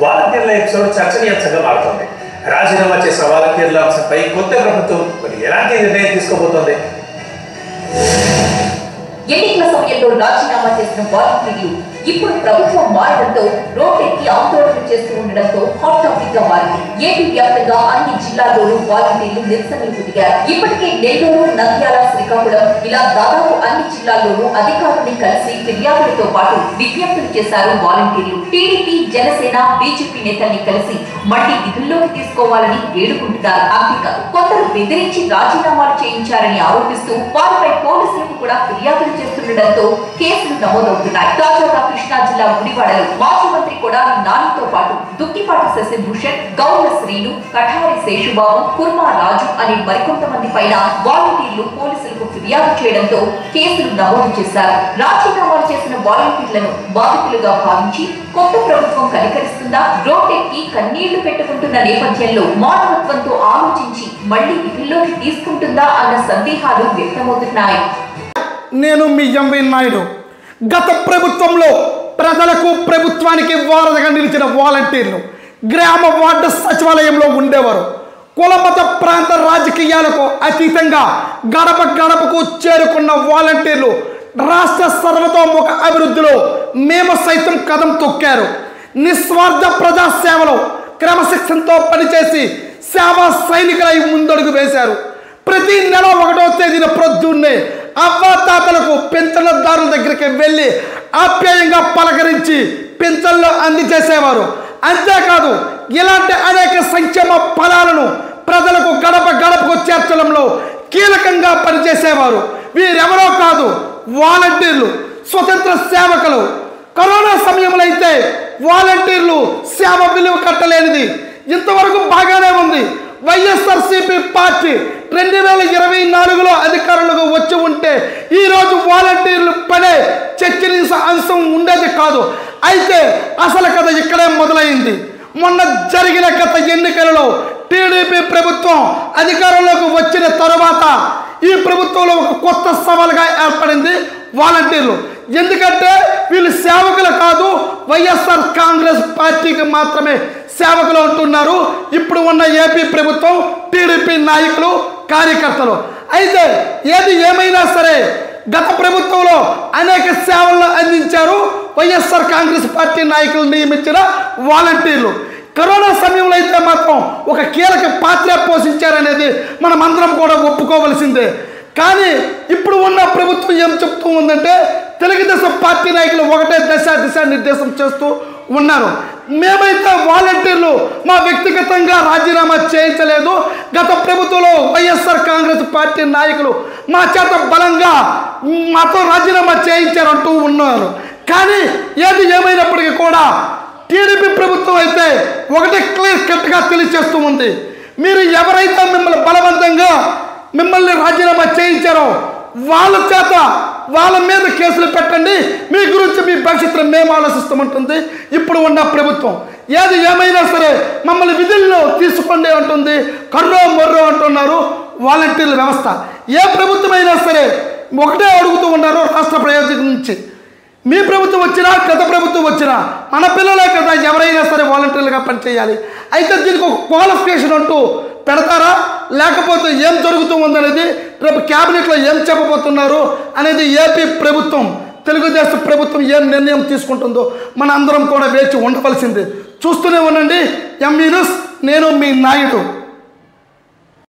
వాలంటీర్ల ఎపిసోడ్ చర్చనీయాంశంగా మారుతోంది. రాజీనామా చేసిన వాలంటీర్ల అంశంపై కొత్త ప్రభుత్వం మరి ఎలాంటి నిర్ణయం తీసుకోబోతోంది? ఎన్నికల సమయంలో రాజీనామా చేసిన వాలంటీర్లు ఇప్పుడు ప్రభుత్వం మారడంతో రోడ్డెక్కి ఆందోళన చేస్తూ ఉండడంతో హాట్ టాపిక్ గా మారింది. ఏపీ వ్యాప్తంగా అన్ని జిల్లాల్లోనూ వాలంటీర్లు నిరసనలు దిగారు. ఇప్పటికే నెల్లూరు, నంద్యాల, శ్రీకాకుళం ఇలా దాదాపు అన్ని జిల్లాల్లోనూ అధికారుల్ని కలిసి ఫిర్యాదులతో పాటు విజ్ఞప్తులు చేశారు వాలంటీర్లు. టీడీపీ, జనసేన, బీజేపీ నేతల్ని కలిసి మళ్లీ విధుల్లోకి తీసుకోవాలని వేడుకుంటున్నారు. అంతేకాదు కొందరు బెదిరించి రాజీనామాలు చేయించారని ఆరోపిస్తూ వారిపై పోలీసులకు కూడా ఫిర్యాదులు చేస్తుండటంతో కేసులు నమోదవుతున్నాయి. తాజాగా కృష్ణా జిల్లా గుడివాడలో మాజీ మంత్రి కొడాలి నానితో పాటు దుక్కిపాటి శశిభూషణ్, గౌల శ్రీను, కఠారి శేషుబాబు, కుర్మా రాజు అనే మరికొంతమంది పైన వాలంటీర్లు పోలీసులకు ఫిర్యాదు చేయడంతో కేసులు నమోదు చేశారు. రాజీనామాలు చేసిన వాలంటీర్లను బాధితులుగా భావించి కొత్త ప్రభుత్వం కనికరిస్తుందా, రోడ్డెక్కి కన్నీళ్లు పెట్టుకుంటున్న నేపథ్యంలో మానవత్వంతో ఆలోచించి మళ్లీ విధుల్లోకి తీసుకుంటుందా అన్న సందేహాలు వ్యక్తమవుతున్నాయి. నేను మీ ఎంవి నాయుడు. గత ప్రభుత్వంలో ప్రజలకు, ప్రభుత్వానికి వారధిగా నిలిచిన వాలంటీర్లు గ్రామ వార్డు సచివాలయంలో ఉండేవారు. కులమత ప్రాంత రాజకీయాలకు అతీతంగా గడప గడపకు చేరుకున్న వాలంటీర్లు రాష్ట్ర సర్వతోముఖ అభివృద్ధిలో మేము సైతం కదం తొక్కారు. నిస్వార్థ ప్రజాసేవలో క్రమశిక్షణతో పనిచేసి సేవా సైనికులై ముందడుగు వేశారు. ప్రతి నెల 1వ తేదీన ప్రొద్దున్నే అవ్వాతాతలకు పింఛన్దారుల దగ్గరికి వెళ్ళి ఆప్యాయంగా పలకరించి పింఛన్లు అందజేసేవారు. అంతేకాదు ఇలాంటి అనేక సంక్షేమ ఫలాలను ప్రజలకు గడప గడపకు చేర్చడంలో కీలకంగా పనిచేసేవారు. వీరెవరో కాదు, వాలంటీర్లు, స్వతంత్ర సేవకులు. కరోనా సమయంలో అయితే వాలంటీర్లు సేవ విలువ కట్టలేనిది. ఇంతవరకు బాగానే ఉంది. వైఎస్ఆర్సీపీ పార్టీ 2024లో అధికారంలోకి వచ్చి ఉంటే ఈరోజు వాలంటీర్లు పడే చర్చనీయ అంశం ఉండేది కాదు. అయితే అసలు కథ ఇక్కడే మొదలైంది. మొన్న జరిగిన గత ఎన్నికలలో టీడీపీ ప్రభుత్వం అధికారంలోకి వచ్చిన తరువాత ఈ ప్రభుత్వంలో ఒక కొత్త సవాలుగా ఏర్పడింది వాలంటీర్లు. ఎందుకంటే వీళ్ళు సేవకులు కాదు, వైఎస్ఆర్ కాంగ్రెస్ పార్టీకి మాత్రమే సేవకులు ఉంటున్నారు ఇప్పుడు ఉన్న ఏపీ ప్రభుత్వం, టీడీపీ నాయకులు, కార్యకర్తలు. అయితే ఏది ఏమైనా సరే గత ప్రభుత్వంలో అనేక సేవలను అందించారు వైఎస్ఆర్ కాంగ్రెస్ పార్టీ నాయకులు నియమించిన వాలంటీర్లు. కరోనా సమయంలో అయితే మాత్రం ఒక కీలక పాత్ర పోషించారనేది మనమందరం కూడా ఒప్పుకోవలసిందే. కానీ ఇప్పుడు ఉన్న ప్రభుత్వం ఏం చెప్తూ ఉందంటే తెలుగుదేశం పార్టీ నాయకులు ఒకటే దిశా నిర్దేశం చేస్తూ ఉన్నారు. మేమైతే వాలంటీర్లు మా వ్యక్తిగతంగా రాజీనామా చేయించలేదు. గత ప్రభుత్వంలో వైఎస్ఆర్ కాంగ్రెస్ పార్టీ నాయకులు మా చేత బలంగా మాతో రాజీనామా చేయించారంటూ ఉన్నారు. కానీ ఏది ఏమైనప్పటికీ కూడా టీడీపీ ప్రభుత్వం అయితే ఒకటే క్లియర్ కట్గా తెలియజేస్తూ ఉంది. మీరు ఎవరైతే మిమ్మల్ని బలవంతంగా మిమ్మల్ని రాజీనామా చేయించారో వాళ్ళ చేత వాళ్ళ మీద కేసులు పెట్టండి, మీ గురించి మీ భవిష్యత్తులో మేము ఆలోచిస్తామంటుంది ఇప్పుడు ఉన్న ప్రభుత్వం. ఏది ఏమైనా సరే మమ్మల్ని విధుల్లో తీసుకోండి అంటుంది. కర్రో మొర్రో అంటున్నారు వాలంటీర్ల వ్యవస్థ. ఏ ప్రభుత్వం అయినా సరే ఒకటే అడుగుతూ ఉన్నారు రాష్ట్ర ప్రయోజనం నుంచి. మీ ప్రభుత్వం వచ్చినా గత ప్రభుత్వం వచ్చినా మన పిల్లలే కదా ఎవరైనా సరే వాలంటీర్లుగా పనిచేయాలి. అయితే దీనికి ఒక క్వాలిఫికేషన్ అంటూ పెడతారా, లేకపోతే ఏం జరుగుతూ ఉందనేది రేపు క్యాబినెట్లో ఏం చెప్పబోతున్నారు అనేది ఏపీ ప్రభుత్వం, తెలుగుదేశం ప్రభుత్వం ఏం నిర్ణయం తీసుకుంటుందో మన అందరం కూడా వేచి ఉండవలసిందే. చూస్తూనే ఉండండి ఎంవీ న్యూస్. నేను మీ నాయుడు.